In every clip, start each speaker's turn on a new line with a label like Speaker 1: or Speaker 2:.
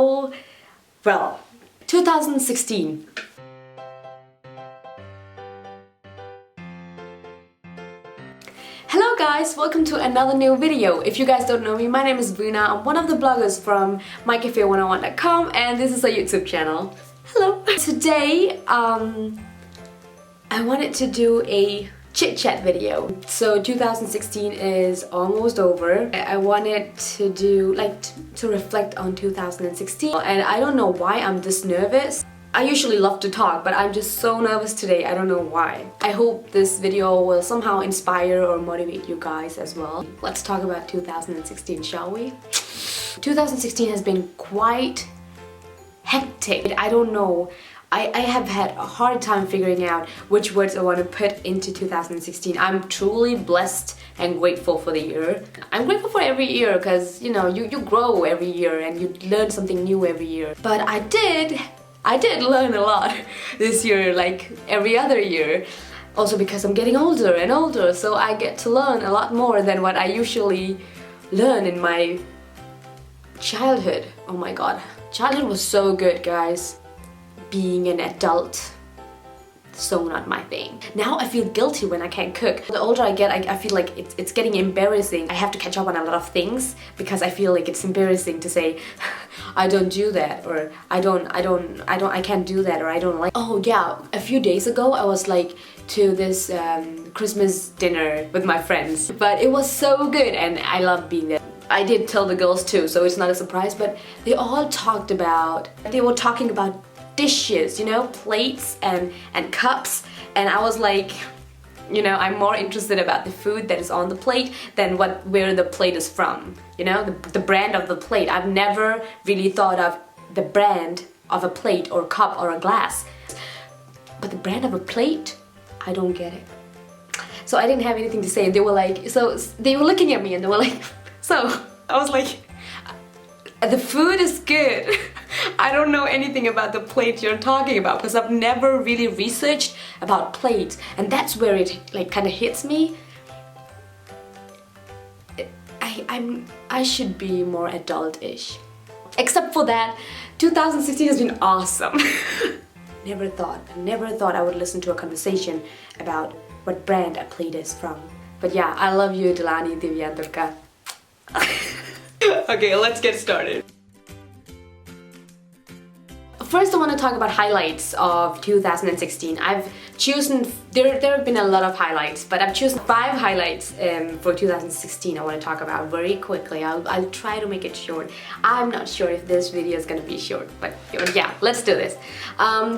Speaker 1: so well. 2016. Hello guys, welcome to another new video. If you guys don't know me, my name is Bruna. I'm one of the bloggers from mycafe101.com and this is a YouTube channel. Hello! Today, I wanted to do a chit-chat video. So 2016 is almost over. I wanted to do, to reflect on 2016. And I don't know why I'm this nervous. I usually love to talk, but I'm just so nervous today. I don't know why. I hope this video will somehow inspire or motivate you guys as well. Let's talk about 2016, shall we? 2016 has been quite hectic. I don't know. I have had a hard time figuring out which words I want to put into 2016. I'm truly blessed and grateful for the year. I'm grateful for every year because, you know, you grow every year and you learn something new every year. But I did learn a lot this year, like every other year. Also because I'm getting older and older, so I get to learn a lot more than what I usually learn in my childhood. Oh my god. Childhood was so good, guys. Being an adult, so not my thing. Now I feel guilty when I can't cook. The older I get, I feel like it's getting embarrassing. I have to catch up on a lot of things because I feel like it's embarrassing to say I don't do that, or I can't do that, or I don't like. Oh yeah, a few days ago I was like to this Christmas dinner with my friends, but it was so good and I loved being there. I did tell the girls too, so it's not a surprise, but they were talking about dishes, you know, plates and cups, and I was like, you know, I'm more interested about the food that is on the plate than where the plate is from, you know, the brand of the plate. I've never really thought of the brand of a plate or cup or a glass, but the brand of a plate, I don't get it. So I didn't have anything to say. They were like, so they were looking at me and they were like, so I was like, the food is good. I don't know anything about the plate you're talking about because I've never really researched about plates, and that's where it like kind of hits me. I should be more adult-ish. Except for that, 2016 has been awesome. Never thought I would listen to a conversation about what brand a plate is from. But yeah, I love you, Delani Divyanturka. Okay, let's get started. First, I want to talk about highlights of 2016. I've chosen, there have been a lot of highlights, but I've chosen 5 highlights for 2016 I want to talk about very quickly. I'll try to make it short. I'm not sure if this video is going to be short, but yeah, let's do this.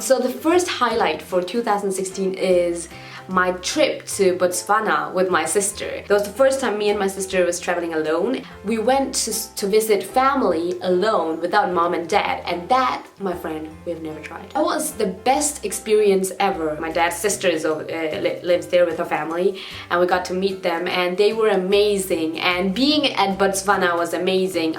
Speaker 1: So the first highlight for 2016 is my trip to Botswana with my sister. That was the first time me and my sister was traveling alone. We went to visit family alone without mom and dad, and that, my friend, we've never tried. That was the best experience ever. My dad's sister lives there with her family, and we got to meet them, and they were amazing, and being at Botswana was amazing.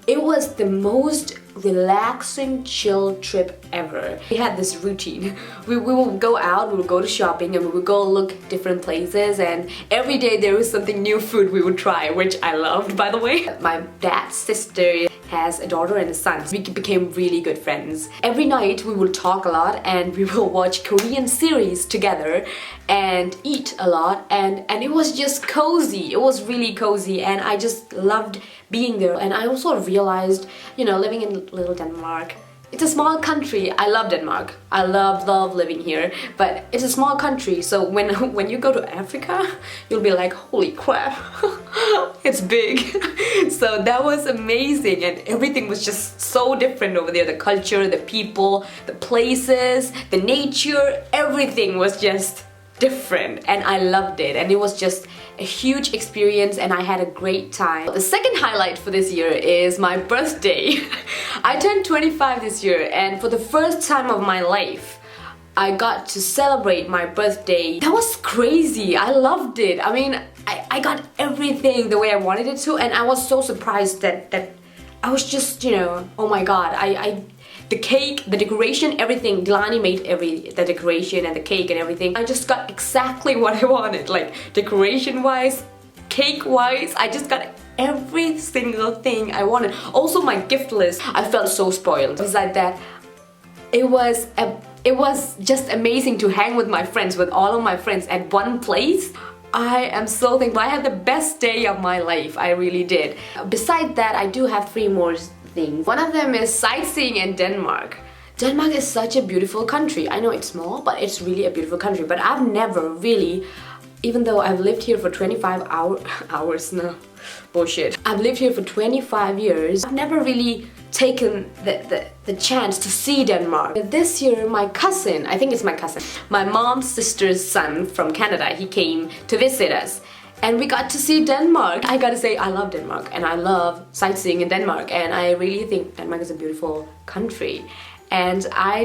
Speaker 1: It was the most relaxing, chill trip ever. We had this routine. We will go out, we will go to shopping, and we would go look different places, and every day there was something new food we would try, which I loved, by the way. My dad's sister has a daughter and a son. We became really good friends. Every night we will talk a lot and we will watch Korean series together and eat a lot, and it was just cozy. It was really cozy and I just loved being there. And I also realized, you know, living in little Denmark, it's a small country. I love Denmark. I love living here, but it's a small country, so when you go to Africa, you'll be like, holy crap, it's big. So that was amazing, and everything was just so different over there. The culture, the people, the places, the nature, everything was just different, and I loved it, and it was just a huge experience and I had a great time. The second highlight for this year is my birthday. I turned 25 this year, and for the first time of my life I got to celebrate my birthday. That was crazy. I loved it. I mean, I got everything the way I wanted it to, and I was so surprised that I was just, you know, oh my god, the cake, the decoration, everything. Delani made the decoration and the cake and everything. I just got exactly what I wanted, like decoration wise, cake wise. I just got every single thing I wanted. Also my gift list, I felt so spoiled. Besides that, it was just amazing to hang with my friends, with all of my friends at one place. I am so thankful. I had the best day of my life. I really did. Besides that, I do have 3 more things. One of them is sightseeing in Denmark. Denmark is such a beautiful country. I know it's small, but it's really a beautiful country. But I've never really, even though I've lived here for 25 hours now, bullshit. I've lived here for 25 years. I've never really taken the chance to see Denmark. This year, my cousin, I think it's my cousin, my mom's sister's son from Canada, he came to visit us. And we got to see Denmark. I gotta say, I love Denmark and I love sightseeing in Denmark, and I really think Denmark is a beautiful country. And I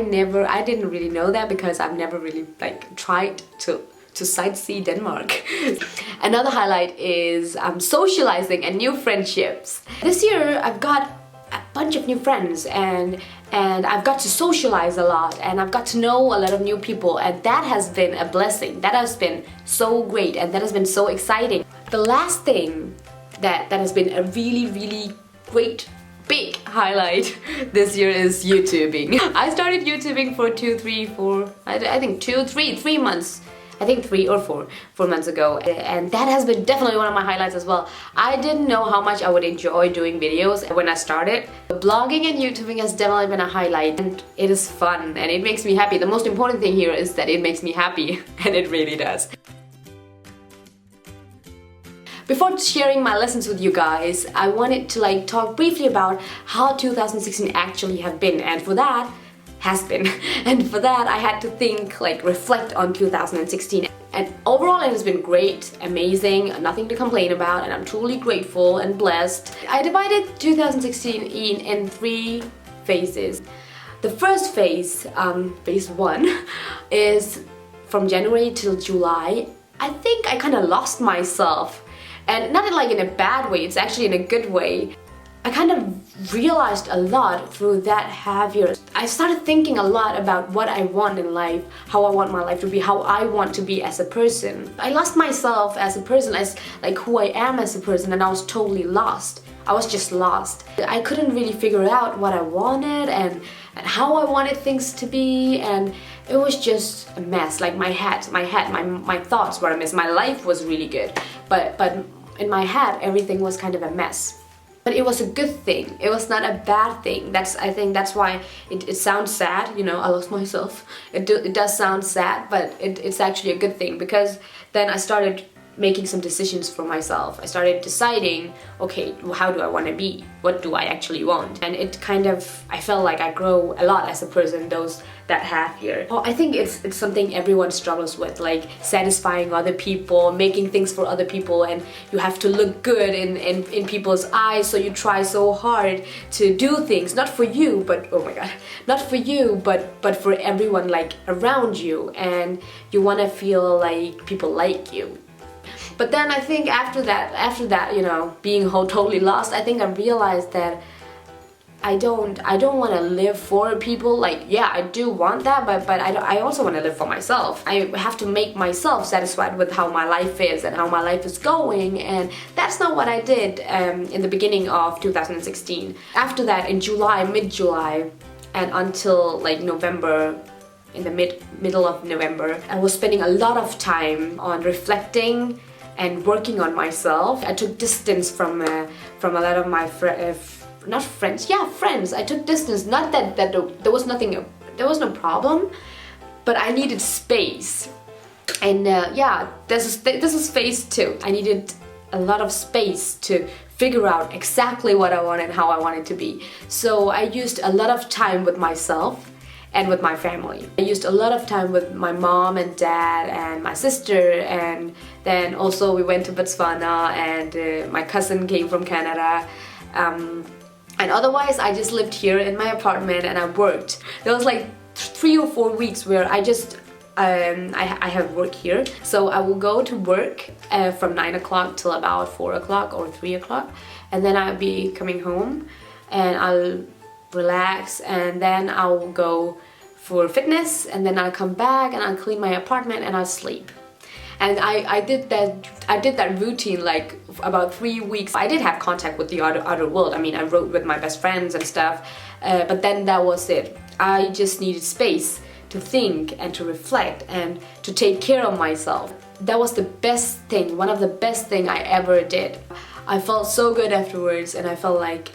Speaker 1: didn't really know that because I've never really tried to sightsee Denmark. Another highlight is socializing and new friendships. This year I've got a bunch of new friends and I've got to socialize a lot and I've got to know a lot of new people, and that has been a blessing. That has been so great and that has been so exciting. The last thing that has been a really great big highlight this year is YouTubing. I started YouTubing for 3 months. I think 3 or 4 months ago, and that has been definitely one of my highlights as well. I didn't know how much I would enjoy doing videos when I started. Blogging and YouTubing has definitely been a highlight, and it is fun and it makes me happy. The most important thing here is that it makes me happy, and it really does. Before sharing my lessons with you guys, I wanted to talk briefly about how 2016 actually have been, and for that, and for that I had to think, reflect on 2016. And overall it has been great, amazing, nothing to complain about, and I'm truly grateful and blessed. I divided 2016 in 3 phases. The first phase, phase 1, is from January till July. I think I kind of lost myself. And not in a bad way, it's actually in a good way. I kind of realized a lot through that half year. I started thinking a lot about what I want in life, how I want my life to be, how I want to be as a person. I lost myself as a person, as who I am as a person, and I was totally lost. I was just lost. I couldn't really figure out what I wanted and how I wanted things to be, and it was just a mess. My thoughts were a mess. My life was really good, but in my head everything was kind of a mess. But it was a good thing. It was not a bad thing. I think that's why it sounds sad, I lost myself. It does sound sad, but it's actually a good thing, because then I started making some decisions for myself. I started deciding, okay, how do I want to be? What do I actually want? And I felt like I grow a lot as a person that half year. I think it's something everyone struggles with, satisfying other people, making things for other people, and you have to look good in people's eyes, so you try so hard to do things, not for you, but, oh my god, not for you, but for everyone around you, and you want to feel like people like you. But then I think after that, being totally lost, I think I realized that I don't want to live for people. Yeah, I do want that, but I also want to live for myself. I have to make myself satisfied with how my life is and how my life is going, and that's not what I did in the beginning of 2016. After that, in mid-July, and until November, in the middle of November, I was spending a lot of time on reflecting and working on myself. I took distance from a lot of my friends. I took distance. Not that there was no problem, but I needed space. And this is phase 2. I needed a lot of space to figure out exactly what I wanted and how I wanted to be. So I used a lot of time with myself and with my family. I used a lot of time with my mom and dad and my sister, and then also we went to Botswana, and my cousin came from Canada. And otherwise I just lived here in my apartment and I worked. There was 3 or 4 weeks where I just I have work here, so I will go to work from 9 o'clock till about 4 o'clock or 3 o'clock, and then I'll be coming home and I'll relax, and then I'll go for fitness, and then I'll come back and I'll clean my apartment and I'll sleep. And I did that routine like about 3 weeks. I did have contact with the outer world. I mean, I wrote with my best friends and stuff, but then that was it. I just needed space to think and to reflect and to take care of myself. That was the best thing, one of the best things I ever did. I felt so good afterwards, and I felt like,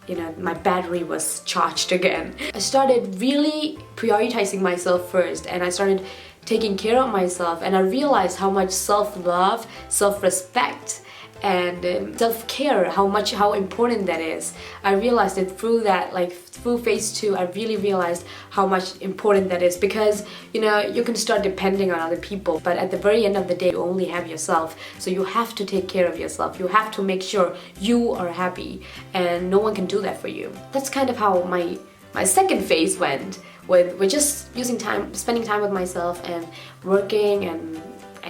Speaker 1: you know, my battery was charged again. I started really prioritizing myself first, and I started taking care of myself, and I realized how much self-love, self-respect, and self-care, how important that is. I realized it through that, like through phase 2, I really realized how much important that is, because you know, you can start depending on other people, but at the very end of the day you only have yourself, so you have to take care of yourself. You have to make sure you are happy, and no one can do that for you. That's kind of how my second phase went, with just spending time with myself and working and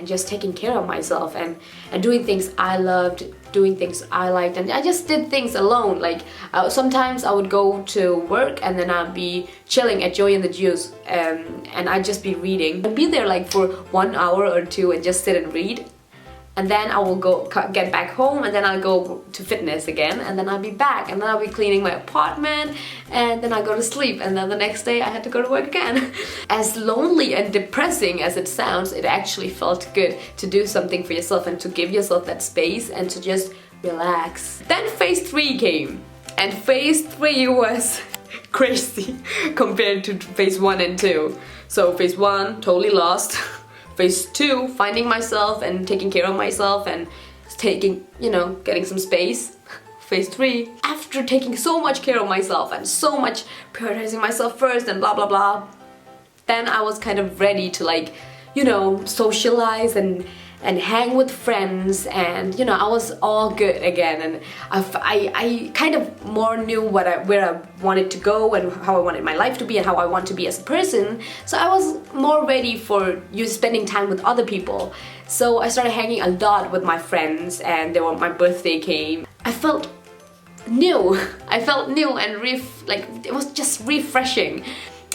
Speaker 1: just taking care of myself and doing things I loved, doing things I liked, and I just did things alone. Like sometimes I would go to work and then I'd be chilling at Joy and the Juice, and I'd just be reading. I'd be there like for 1 hour or 2 and just sit and read. And then I will get back home, and then I'll go to fitness again, and then I'll be back, and then I'll be cleaning my apartment, and then I go to sleep, and then the next day I had to go to work again. As lonely and depressing as it sounds, it actually felt good to do something for yourself and to give yourself that space and to just relax. Then phase 3 came, and phase 3 was crazy compared to phase 1 and 2. So phase 1, totally lost. Phase 2, finding myself and taking care of myself and getting some space. Phase 3, after taking so much care of myself and so much prioritizing myself first and blah blah blah, then I was kind of ready to, like, you know, socialize and hang with friends, and you know, I was all good again, and I kind of more knew where I wanted to go and how I wanted my life to be and how I want to be as a person. So I was more ready for spending time with other people. So I started hanging a lot with my friends, and my birthday came. I felt new. I felt new and it was just refreshing.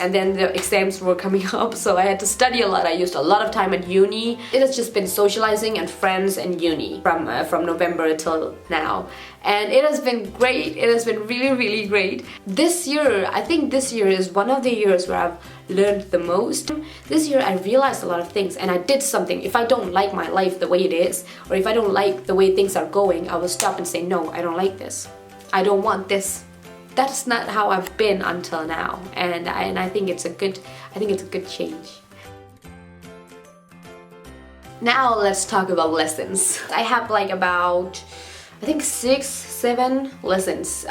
Speaker 1: And then the exams were coming up, so I had to study a lot. I used a lot of time at uni. It has just been socializing and friends and uni from November till now. And it has been great. It has been really, really great. This year, I think this year is one of the years where I've learned the most. This year I realized a lot of things, and I did something. If I don't like my life the way it is, or if I don't like the way things are going, I will stop and say, no, I don't like this. I don't want this. That's not how I've been until now, and I think it's a good change. Now let's talk about lessons. I have like about, I think 6, 7 lessons,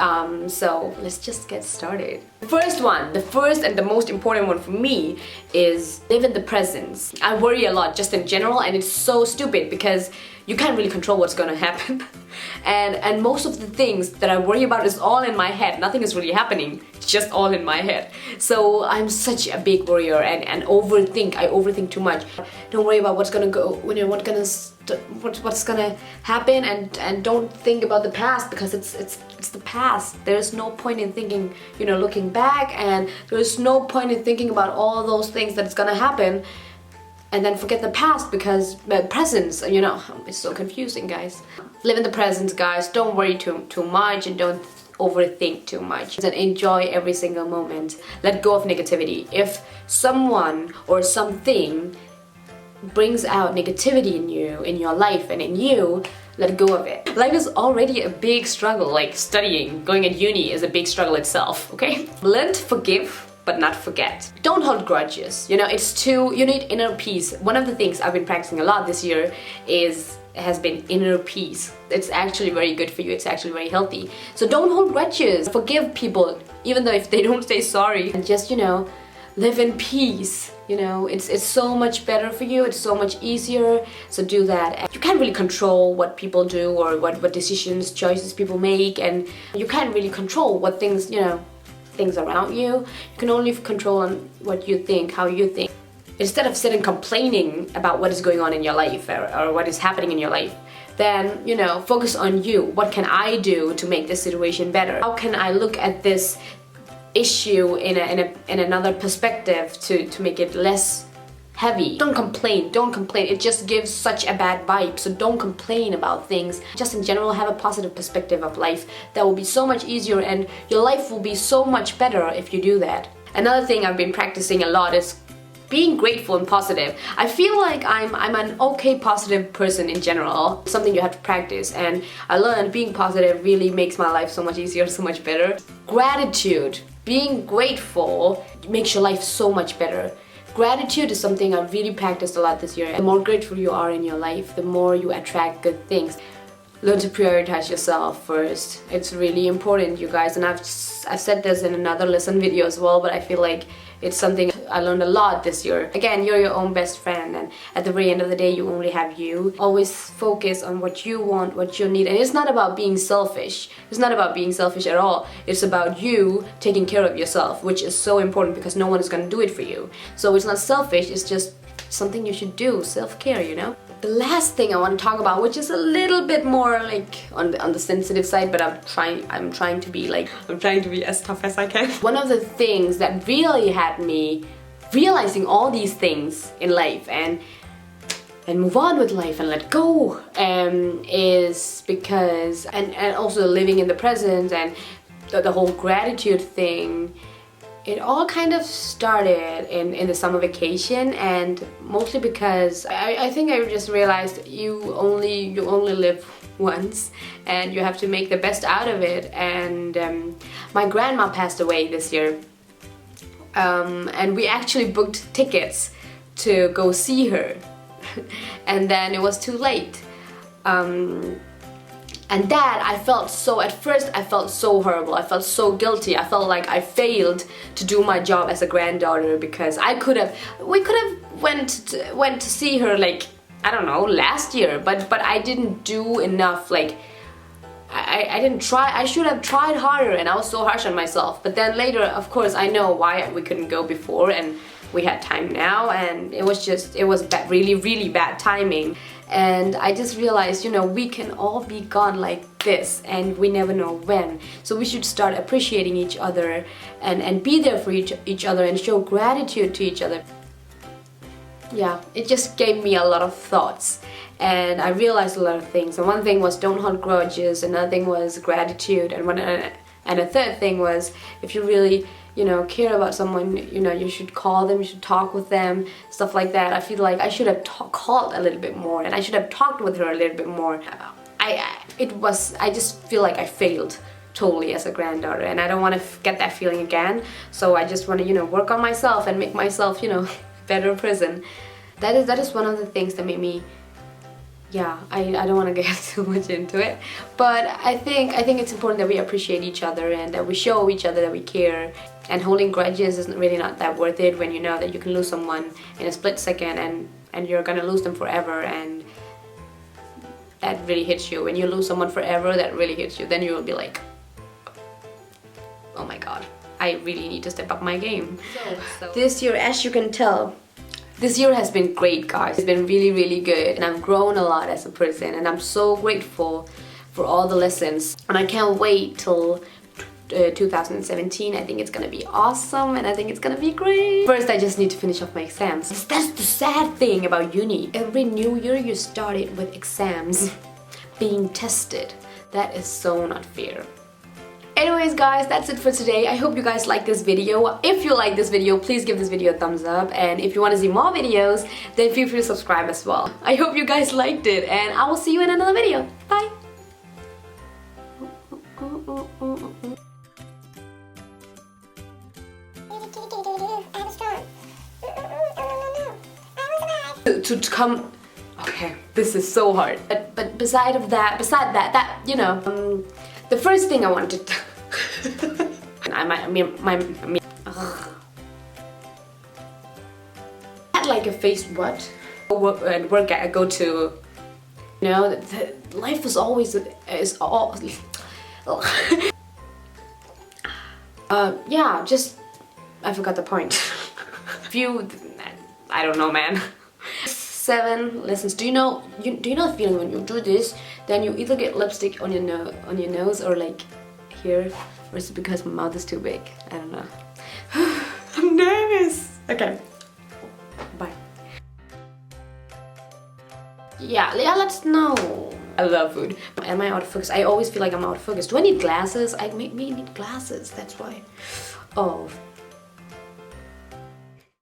Speaker 1: so let's just get started. The first and the most important one for me is live in the present. I worry a lot just in general, and it's so stupid because you can't really control what's gonna happen. And most of the things that I worry about is all in my head. Nothing is really happening, it's just all in my head. So I'm such a big worrier and overthink. I overthink too much. Don't worry about what's gonna go, what's gonna happen, and don't think about the past, because it's the past. There's no point in thinking, you know, looking back, and there's no point in thinking about all those things that's gonna happen and then forget the past, because the presence, you know, it's so confusing, guys. Live in the present, guys. Don't worry too much, and don't overthink too much, and enjoy every single moment. Let go of negativity. If someone or something brings out negativity in you, in your life and in you, let go of it. Life is already a big struggle. Like studying, going at uni is a big struggle itself, okay? Learn to forgive, but not forget. Don't hold grudges. You know, you need inner peace. One of the things I've been practicing a lot this year has been inner peace. It's actually very good for you. It's actually very healthy. So don't hold grudges. Forgive people, even though if they don't say sorry. And just, you know, live in peace. You know, it's so much better for you. It's so much easier. So do that. And you can't really control what people do or what decisions, choices people make, and you can't really control what things, you know, things around you. You can only control on what you think, how you think. Instead of sitting complaining about what is going on in your life or what is happening in your life, then, you know, focus on you. What can I do to make this situation better? How can I look at this issue in another perspective to make it less heavy. Don't complain, don't complain. It just gives such a bad vibe. So don't complain about things. Just in general, have a positive perspective of life. That will be so much easier, and your life will be so much better if you do that. Another thing I've been practicing a lot is being grateful and positive. I feel like I'm an okay positive person in general. Something you have to practice, and I learned being positive really makes my life so much easier, so much better. Gratitude. Being grateful makes your life so much better. Gratitude is something I've really practiced a lot this year. The more grateful you are in your life, the more you attract good things. Learn to prioritize yourself first. It's really important, you guys, and I've said this in another lesson video as well, but I feel like it's something I learned a lot this year. Again, you're your own best friend, and at the very end of the day, you only have you. Always focus on what you want, what you need, and it's not about being selfish. It's not about being selfish at all. It's about you taking care of yourself, which is so important because no one is gonna do it for you. So it's not selfish, it's just something you should do, self-care, you know? The last thing I want to talk about, which is a little bit more like on the sensitive side, but I'm trying to be as tough as I can. One of the things that really had me realizing all these things in life and move on with life and let go is because and also living in the present and the whole gratitude thing. It all kind of started in the summer vacation, and mostly because I think I just realized you only live once and you have to make the best out of it. And my grandma passed away this year, and we actually booked tickets to go see her and then it was too late. And that at first I felt so horrible, I felt so guilty, I felt like I failed to do my job as a granddaughter because we could have went to see her like, I don't know, last year, but I didn't do enough, like, I didn't try. I should have tried harder, and I was so harsh on myself. But then later, of course, I know why we couldn't go before, and we had time now, and it was really, really bad timing. And I just realized, you know, we can all be gone like this and we never know when. So we should start appreciating each other and be there for each other and show gratitude to each other. Yeah, it just gave me a lot of thoughts and I realized a lot of things. And one thing was don't hold grudges, another thing was gratitude, and a third thing was if you really, you know, care about someone, you know, you should call them, you should talk with them, stuff like that. I feel like I should have called a little bit more and I should have talked with her a little bit more. I just feel like I failed totally as a granddaughter and I don't want to get that feeling again. So I just want to, you know, work on myself and make myself, you know, better person. That is one of the things that made me, yeah, I don't want to get too much into it, but I think it's important that we appreciate each other and that we show each other that we care. And holding grudges is really not that worth it when you know that you can lose someone in a split second and you're gonna lose them forever, and that really hits you. When you lose someone forever, that really hits you. Then you will be like, oh my god, I really need to step up my game. So this year, as you can tell, this year has been great, guys. It's been really, really good, and I've grown a lot as a person, and I'm so grateful for all the lessons, and I can't wait till 2017. I think it's gonna be awesome and I think it's gonna be great. First, I just need to finish off my exams. That's the sad thing about uni. Every new year you start it with exams being tested. That is so not fair. Anyways, guys, that's it for today. I hope you guys like this video. If you like this video, please give this video a thumbs up, and if you want to see more videos, then feel free to subscribe as well. I hope you guys liked it, and I will see you in another video. Bye! To come, okay, this is so hard. But beside that, you know, the first thing I wanted to had like a face what? Work I go to, you know, life is always yeah, just I forgot the point. I don't know, man. 7 lessons. Do you know the feeling when you do this? Then you either get lipstick on your nose or like here, or is it because my mouth is too big? I don't know. I'm nervous. Okay. Bye. yeah, let's know. I love food. Am I out of focus? I always feel like I'm out of focus. Do I need glasses? I maybe need glasses, that's why. Oh,